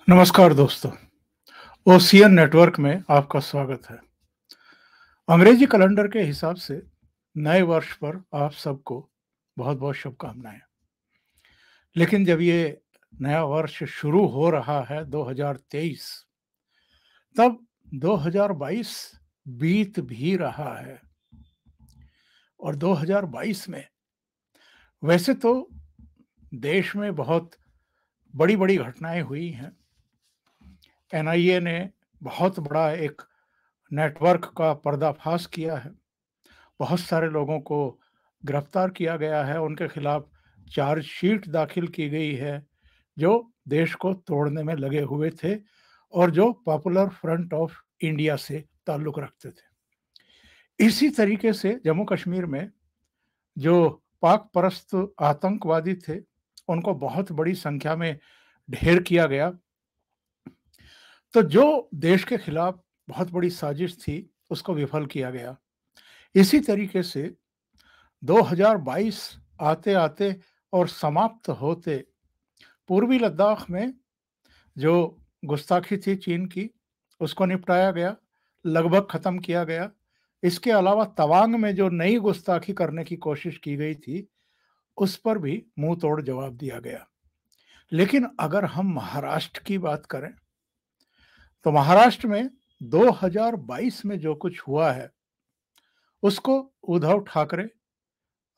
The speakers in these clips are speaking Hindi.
नमस्कार दोस्तों, ओशियन नेटवर्क में आपका स्वागत है। अंग्रेजी कैलेंडर के हिसाब से नए वर्ष पर आप सबको बहुत-बहुत शुभकामनाएँ। लेकिन जब ये नया वर्ष शुरू हो रहा है 2023, तब 2022 बीत भी रहा है और 2022 में वैसे तो देश में बहुत बड़ी-बड़ी घटनाएँ हुई हैं। एनआईए ने बहुत बड़ा एक नेटवर्क का पर्दाफाश किया है। बहुत सारे लोगों को गिरफ्तार किया गया है, उनके खिलाफ चार्जशीट दाखिल की गई है, जो देश को तोड़ने में लगे हुए थे और जो पॉपुलर फ्रंट ऑफ इंडिया से ताल्लुक़ रखते थे। इसी तरीके से जम्मू कश्मीर में जो पाक परस्त आतंकवादी थे, उनको बहुत बड़ी संख्या में ढेर किया गया। तो जो देश के खिलाफ बहुत बड़ी साजिश थी, उसको विफल किया गया। इसी तरीके से 2022 आते-आते और समाप्त होते पूर्वी लद्दाख में जो गुस्ताखी थी चीन की, उसको निपटाया गया, लगभग खत्म किया गया। इसके अलावा तवांग में जो नई गुस्ताखी करने की कोशिश की गई थी, उस पर भी मुंह तोड़ जवाब दिया गया। लेकिन अगर हम महाराष्ट्र की बात करें, तो महाराष्ट्र में 2022 में जो कुछ हुआ है, उसको उद्धव ठाकरे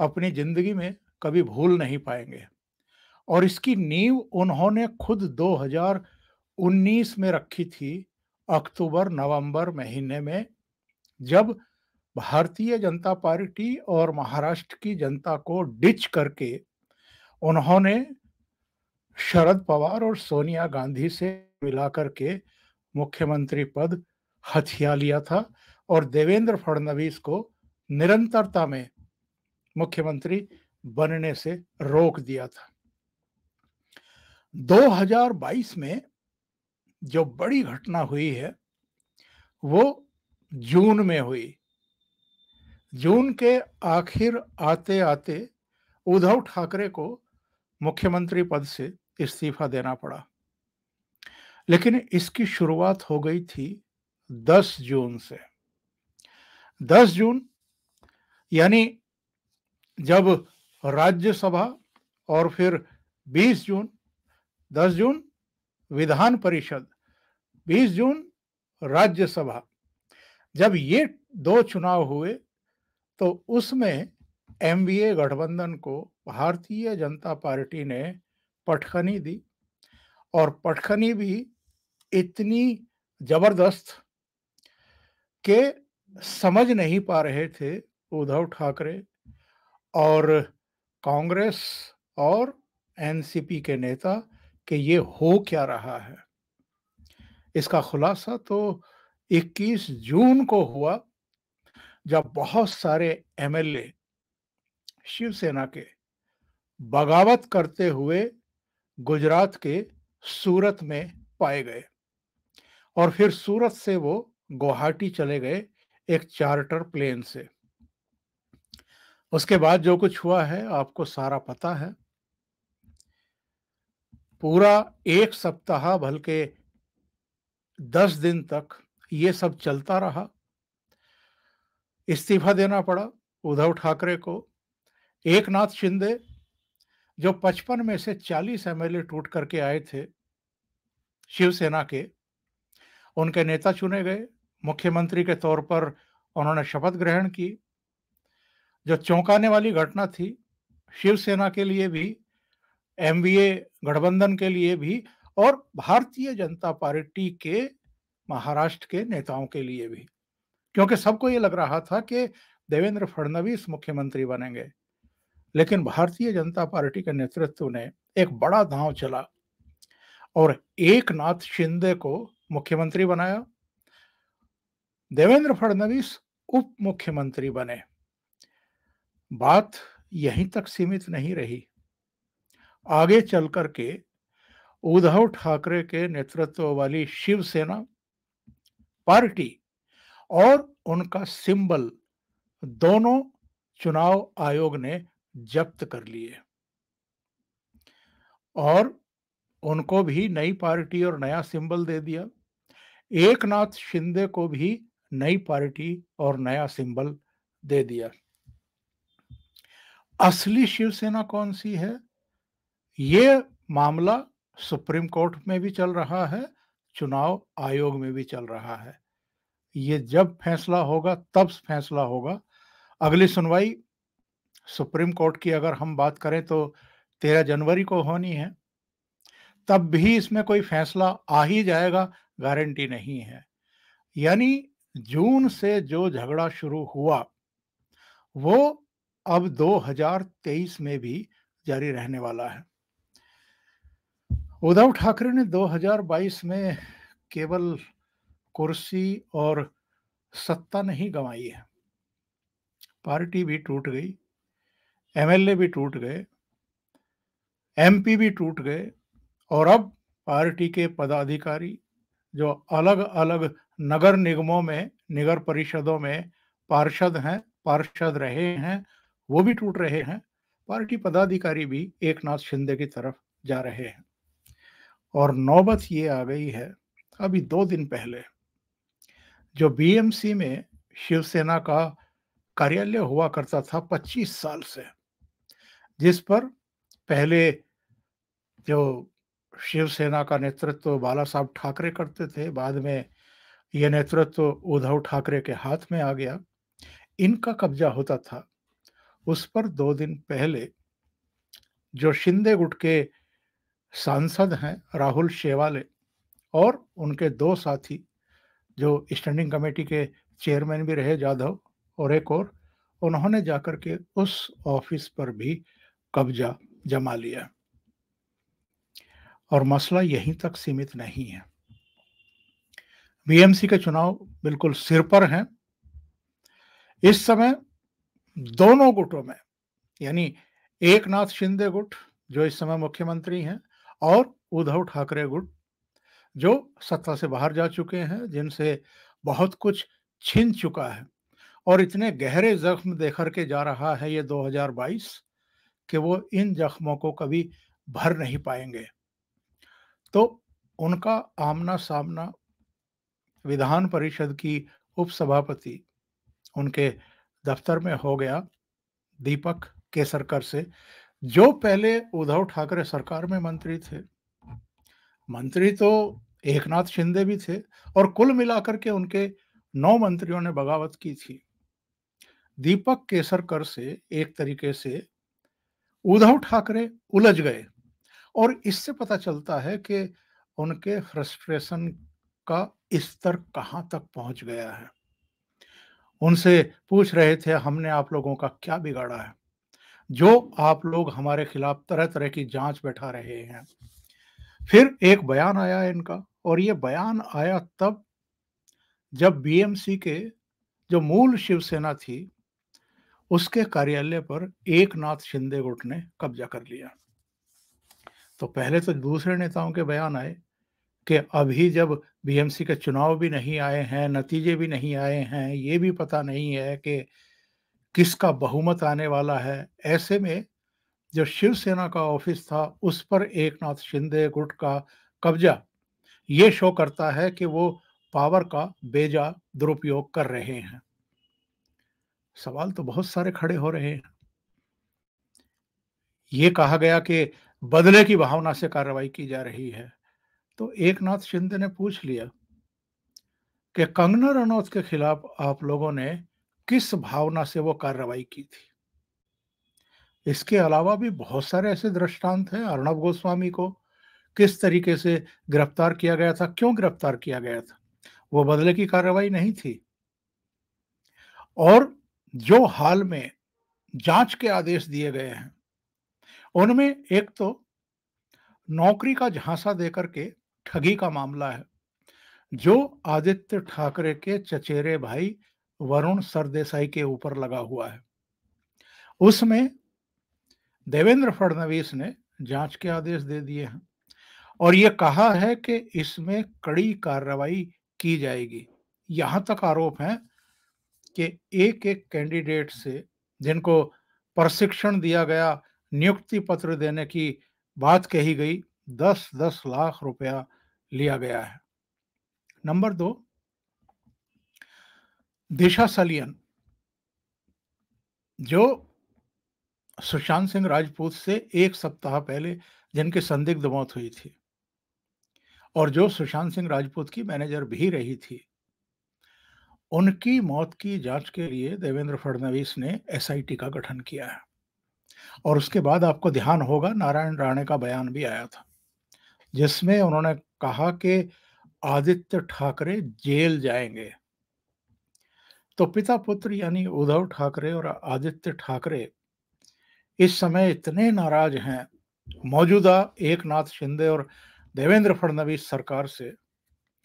अपनी जिंदगी में कभी भूल नहीं पाएंगे और इसकी नींव उन्होंने खुद 2019 में रखी थी, अक्टूबर नवंबर महीने में, जब भारतीय जनता पार्टी और महाराष्ट्र की जनता को डिच करके उन्होंने शरद पवार और सोनिया गांधी से मिलाकर के मुख्यमंत्री पद हथिया लिया था और देवेंद्र फडणवीस को निरंतरता में मुख्यमंत्री बनने से रोक दिया था। 2022 में जो बड़ी घटना हुई है, वो जून में हुई। जून के आखिर आते-आते उद्धव ठाकरे को मुख्यमंत्री पद से इस्तीफा देना पड़ा। लेकिन इसकी शुरुआत हो गई थी 10 जून से। 10 जून यानी जब राज्यसभा और फिर 20 जून, 10 जून विधान परिषद, 20 जून राज्यसभा, जब ये 2 चुनाव हुए, तो उसमें एमवीए गठबंधन को भारतीय जनता पार्टी ने पटखनी दी और पटखनी भी इतनी जबरदस्त कि समझ नहीं पा रहे थे उद्धव ठाकरे और कांग्रेस और एनसीपी के नेता कि ये हो क्या रहा है। इसका खुलासा तो 21 जून को हुआ, जब बहुत सारे एमएलए शिवसेना के बगावत करते हुए गुजरात के सूरत में पाए गए और फिर सूरत से वो गुवाहाटी चले गए एक चार्टर प्लेन से। उसके बाद जो कुछ हुआ है आपको सारा पता है। पूरा 1 सप्ताह बल्कि 10 दिन तक ये सब चलता रहा। इस्तीफा देना पड़ा उद्धव ठाकरे को। एकनाथ शिंदे, जो 55 में से 40 एमएलए टूट करके आए थे शिवसेना के, उनके नेता चुने गए। मुख्यमंत्री के तौर पर उन्होंने शपथ ग्रहण की। जो चौंकाने वाली घटना थी, शिवसेना के लिए भी, एमवीए गठबंधन के लिए भी और भारतीय जनता पार्टी के महाराष्ट्र के नेताओं के लिए भी, क्योंकि सबको ये लग रहा था कि देवेंद्र फडणवीस मुख्यमंत्री बनेंगे। लेकिन भारतीय जनता पार्टी के नेतृत्व ने एक बड़ा दांव चला और एकनाथ शिंदे को मुख्यमंत्री बनाया। देवेंद्र फडणवीस उप मुख्यमंत्री बने। बात यहीं तक सीमित नहीं रही। आगे चल करके उद्धव ठाकरे के नेतृत्व वाली शिवसेना पार्टी और उनका सिंबल दोनों चुनाव आयोग ने जब्त कर लिए और उनको भी नई पार्टी और नया सिंबल दे दिया। एकनाथ शिंदे को भी नई पार्टी और नया सिंबल दे दिया। असली शिवसेना कौन सी है, ये मामला सुप्रीम कोर्ट में भी चल रहा है, चुनाव आयोग में भी चल रहा है। ये जब फैसला होगा तब फैसला होगा। अगली सुनवाई सुप्रीम कोर्ट की अगर हम बात करें तो 13 जनवरी को होनी है। तब भी इसमें कोई फैसला आ ही जाएगा, गारंटी नहीं है। यानी जून से जो झगड़ा शुरू हुआ वो अब 2023 में भी जारी रहने वाला है। उद्धव ठाकरे ने 2022 में केवल कुर्सी और सत्ता नहीं गंवाई है, पार्टी भी टूट गई, एमएलए भी टूट गए, एमपी भी टूट गए, और अब पार्टी के पदाधिकारी जो अलग अलग नगर निगमों में, नगर परिषदों में पार्षद रहे हैं, वो भी टूट रहे हैं। पार्टी पदाधिकारी भी एकनाथ शिंदे की तरफ जा रहे हैं। और नौबत ये आ गई है, अभी 2 दिन पहले जो बीएमसी में शिवसेना का कार्यालय हुआ करता था 25 साल से, जिस पर पहले जो शिवसेना का नेतृत्व बाला साहब ठाकरे करते थे, बाद में यह नेतृत्व उद्धव ठाकरे के हाथ में आ गया, इनका कब्जा होता था। उस पर 2 दिन पहले जो शिंदे गुट के सांसद हैं राहुल शेवाले और उनके 2 साथी जो स्टैंडिंग कमेटी के चेयरमैन भी रहे, जाधव और एक और, उन्होंने जाकर के उस ऑफिस पर भी कब्जा जमा लिया। और मसला यहीं तक सीमित नहीं है, बीएमसी के चुनाव बिल्कुल सिर पर हैं। इस समय दोनों गुटों में, यानी एकनाथ शिंदे गुट जो इस समय मुख्यमंत्री हैं और उद्धव ठाकरे गुट जो सत्ता से बाहर जा चुके हैं, जिनसे बहुत कुछ छिन चुका है और इतने गहरे जख्म देकर के जा रहा है ये 2022 कि वो इन जख्मों को कभी भर नहीं पाएंगे। तो उनका आमना सामना विधान परिषद की उपसभापति उनके दफ्तर में हो गया, दीपक केसरकर से, जो पहले उद्धव ठाकरे सरकार में मंत्री थे। मंत्री तो एकनाथ शिंदे भी थे और कुल मिलाकर के उनके 9 मंत्रियों ने बगावत की थी। दीपक केसरकर से एक तरीके से उद्धव ठाकरे उलझ गए और इससे पता चलता है कि उनके फ्रस्ट्रेशन का स्तर कहां तक पहुंच गया है। उनसे पूछ रहे थे, हमने आप लोगों का क्या बिगाड़ा है जो आप लोग हमारे खिलाफ तरह तरह की जांच बैठा रहे हैं। फिर एक बयान आया इनका, और ये बयान आया तब जब बीएमसी के जो मूल शिवसेना थी उसके कार्यालय पर एकनाथ शिंदे गुट ने कब्जा कर लिया। तो पहले तो दूसरे नेताओं के बयान आए कि अभी जब बीएमसी के चुनाव भी नहीं आए हैं, नतीजे भी नहीं आए हैं, ये भी पता नहीं है कि किसका बहुमत आने वाला है, ऐसे में जो शिवसेना का ऑफिस था उस पर एकनाथ शिंदे गुट का कब्जा ये शो करता है कि वो पावर का बेजा दुरुपयोग कर रहे हैं। सवाल तो बहुत सारे खड़े हो रहे हैं। ये कहा गया कि बदले की भावना से कार्रवाई की जा रही है। तो एकनाथ शिंदे ने पूछ लिया कि कंगना रनौत के खिलाफ आप लोगों ने किस भावना से वो कार्रवाई की थी। इसके अलावा भी बहुत सारे ऐसे दृष्टांत हैं। अर्णब गोस्वामी को किस तरीके से गिरफ्तार किया गया था, क्यों गिरफ्तार किया गया था, वो बदले की कार्रवाई नहीं थी। और जो हाल में जांच के आदेश दिए गए हैं उनमें एक तो नौकरी का झांसा देकर के ठगी का मामला है जो आदित्य ठाकरे के चचेरे भाई वरुण सरदेसाई के ऊपर लगा हुआ है। उसमें देवेंद्र फडणवीस ने जांच के आदेश दे दिए हैं और ये कहा है कि इसमें कड़ी कार्रवाई की जाएगी। यहां तक आरोप है कि एक एक कैंडिडेट से जिनको प्रशिक्षण दिया गया, नियुक्ति पत्र देने की बात कही गई, 10-10 लाख रुपया लिया गया है। नंबर 2, दिशा सलियन, जो सुशांत सिंह राजपूत से 1 सप्ताह पहले जिनकी संदिग्ध मौत हुई थी और जो सुशांत सिंह राजपूत की मैनेजर भी रही थी, उनकी मौत की जांच के लिए देवेंद्र फडणवीस ने एसआईटी का गठन किया है। और उसके बाद आपको ध्यान होगा नारायण राणे का बयान भी आया था, जिसमें उन्होंने कहा कि आदित्य ठाकरे जेल जाएंगे। तो पिता पुत्र यानी उद्धव ठाकरे और आदित्य ठाकरे इस समय इतने नाराज हैं मौजूदा एकनाथ शिंदे और देवेंद्र फडणवीस सरकार से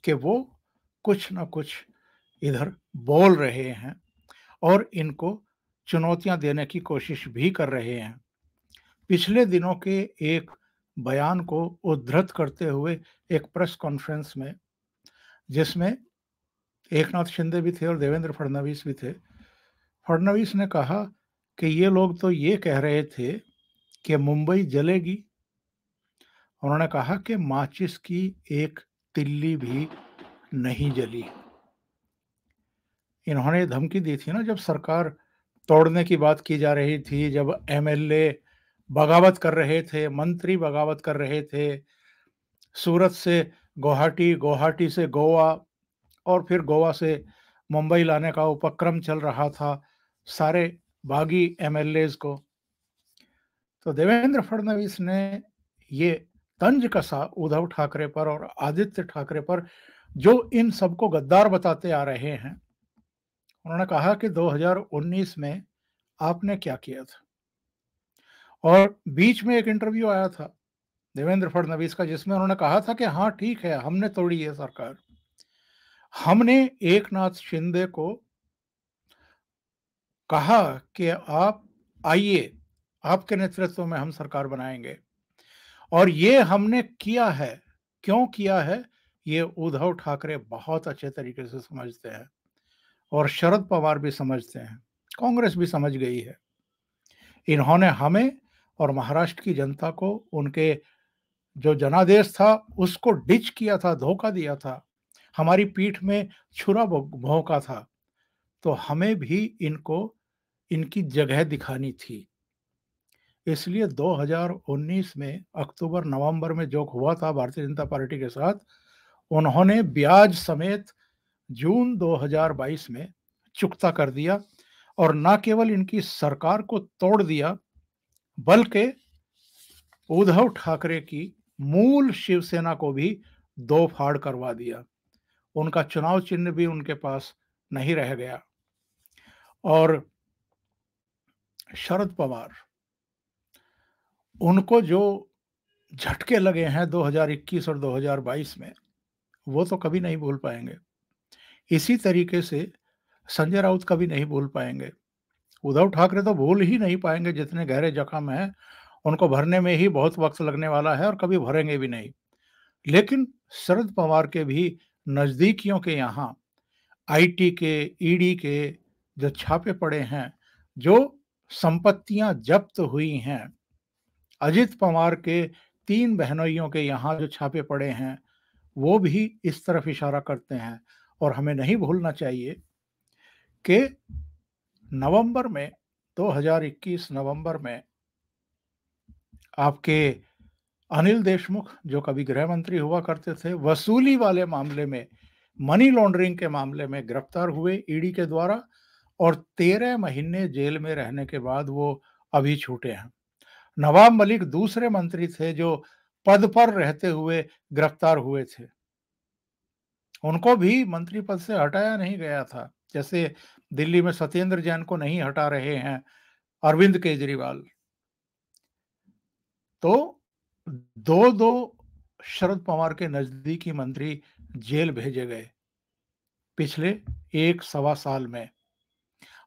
कि वो कुछ ना कुछ इधर बोल रहे हैं और इनको चुनौतियां देने की कोशिश भी कर रहे हैं। पिछले दिनों के एक बयान को उद्धृत करते हुए एक प्रेस कॉन्फ्रेंस में, जिसमें एकनाथ शिंदे भी थे और देवेंद्र फडणवीस भी थे, फडणवीस ने कहा कि ये लोग तो ये कह रहे थे कि मुंबई जलेगी। उन्होंने कहा कि माचिस की एक तिल्ली भी नहीं जली। इन्होंने धमकी दी थी ना, जब सरकार तोड़ने की बात की जा रही थी, जब एमएलए बगावत कर रहे थे, मंत्री बगावत कर रहे थे, सूरत से गुवाहाटी, गुवाहाटी से गोवा और फिर गोवा से मुंबई लाने का उपक्रम चल रहा था सारे बागी एमएलएज को। तो देवेंद्र फडणवीस ने ये तंज कसा उद्धव ठाकरे पर और आदित्य ठाकरे पर, जो इन सबको गद्दार बताते आ रहे हैं। उन्होंने कहा कि 2019 में आपने क्या किया था। और बीच में एक इंटरव्यू आया था देवेंद्र फडणवीस का, जिसमें उन्होंने कहा था कि हाँ ठीक है, हमने तोड़ी है सरकार, हमने एकनाथ शिंदे को कहा कि आप आइए, आपके नेतृत्व में हम सरकार बनाएंगे, और ये हमने किया है। क्यों किया है, ये उद्धव ठाकरे बहुत अच्छे तरीके से समझते हैं और शरद पवार भी समझते हैं, कांग्रेस भी समझ गई है। इन्होंने हमें और महाराष्ट्र की जनता को उनके जो जनादेश था उसको डिच किया था, धोखा दिया था, हमारी पीठ में छुरा भोंका था। तो हमें भी इनको इनकी जगह दिखानी थी। इसलिए 2019 में अक्टूबर नवंबर में जो हुआ था भारतीय जनता पार्टी के साथ, उन्होंने ब्याज समेत जून 2022 में चुकता कर दिया और न केवल इनकी सरकार को तोड़ दिया, बल्कि उद्धव ठाकरे की मूल शिवसेना को भी दो फाड़ करवा दिया। उनका चुनाव चिन्ह भी उनके पास नहीं रह गया। और शरद पवार, उनको जो झटके लगे हैं 2021 और 2022 में, वो तो कभी नहीं भूल पाएंगे। इसी तरीके से संजय राउत कभी नहीं भूल पाएंगे। उद्धव ठाकरे तो भूल ही नहीं पाएंगे, जितने गहरे जख्म हैं उनको भरने में ही बहुत वक्त लगने वाला है और कभी भरेंगे भी नहीं। लेकिन शरद पवार के भी नजदीकियों के यहाँ आईटी के, ईडी के जो छापे पड़े हैं, जो संपत्तियां जब्त हुई हैं, अजित पवार के 3 बहनोइयों के यहाँ जो छापे पड़े हैं, वो भी इस तरफ इशारा करते हैं। और हमें नहीं भूलना चाहिए कि नवंबर में 2021 नवंबर में आपके अनिल देशमुख, जो कभी गृह मंत्री हुआ करते थे, वसूली वाले मामले में, मनी लॉन्ड्रिंग के मामले में गिरफ्तार हुए ईडी के द्वारा और 13 महीने जेल में रहने के बाद वो अभी छूटे हैं। नवाब मलिक दूसरे मंत्री थे जो पद पर रहते हुए गिरफ्तार हुए थे, उनको भी मंत्री पद से हटाया नहीं गया था, जैसे दिल्ली में सत्येंद्र जैन को नहीं हटा रहे हैं अरविंद केजरीवाल। तो दो दो शरद पवार के नजदीकी मंत्री जेल भेजे गए पिछले 1 सवा साल में।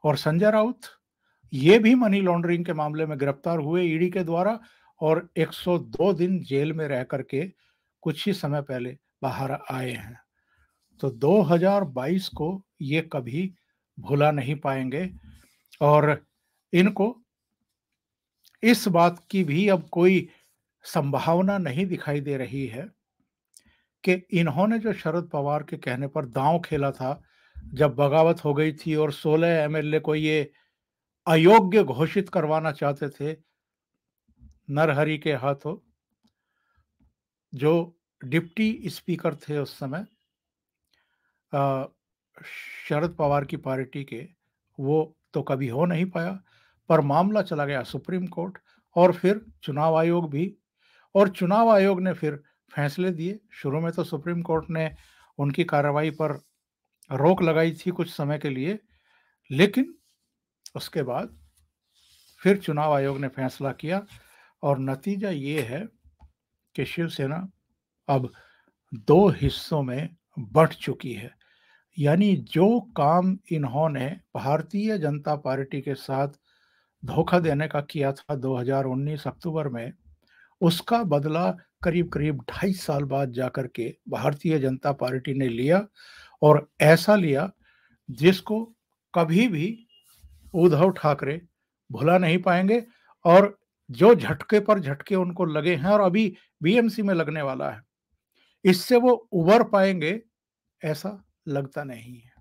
और संजय राउत, ये भी मनी लॉन्ड्रिंग के मामले में गिरफ्तार हुए ईडी के द्वारा और 102 दिन जेल में रह करके कुछ ही समय पहले बाहर आए हैं। तो 2022 को ये कभी भुला नहीं पाएंगे और इनको इस बात की भी अब कोई संभावना नहीं दिखाई दे रही है कि इन्होंने जो शरद पवार के कहने पर दांव खेला था, जब बगावत हो गई थी और 16 एमएलए को ये अयोग्य घोषित करवाना चाहते थे नरहरि के हाथों, जो डिप्टी स्पीकर थे उस समय अ, शरद पवार की पार्टी के, वो तो कभी हो नहीं पाया। पर मामला चला गया सुप्रीम कोर्ट और फिर चुनाव आयोग भी, और चुनाव आयोग ने फिर फैसले दिए। शुरू में तो सुप्रीम कोर्ट ने उनकी कार्रवाई पर रोक लगाई थी कुछ समय के लिए, लेकिन उसके बाद फिर चुनाव आयोग ने फैसला किया और नतीजा ये है कि शिवसेना अब 2 हिस्सों में बँट चुकी है। यानी जो काम इन्होंने भारतीय जनता पार्टी के साथ धोखा देने का किया था 2019 अक्टूबर में, उसका बदला करीब-करीब 2.5 साल बाद जाकर के भारतीय जनता पार्टी ने लिया, और ऐसा लिया जिसको कभी भी उद्धव ठाकरे भुला नहीं पाएँगे, और जो झटके पर झटके उनको लगे हैं और अभी बीएमसी में लगने वाला है, इससे वो उबर पाएँगे ऐसा लगता नहीं है।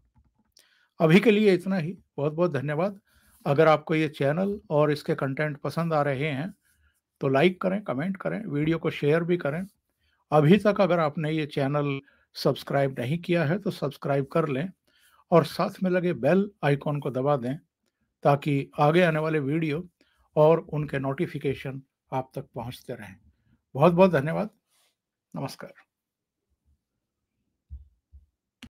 अभी के लिए इतना ही। बहुत-बहुत धन्यवाद। अगर आपको ये चैनल और इसके कंटेंट पसंद आ रहे हैं, तो लाइक करें, कमेंट करें, वीडियो को शेयर भी करें। अभी तक अगर आपने ये चैनल सब्सक्राइब नहीं किया है, तो सब्सक्राइब कर लें और साथ में लगे बेल आइकॉन को दबा दें, ताकि आगे आने वाले वीडियो और उनके नोटिफ़िकेशन आप तक पहुँचते रहें। बहुत-बहुत धन्यवाद। नमस्कार।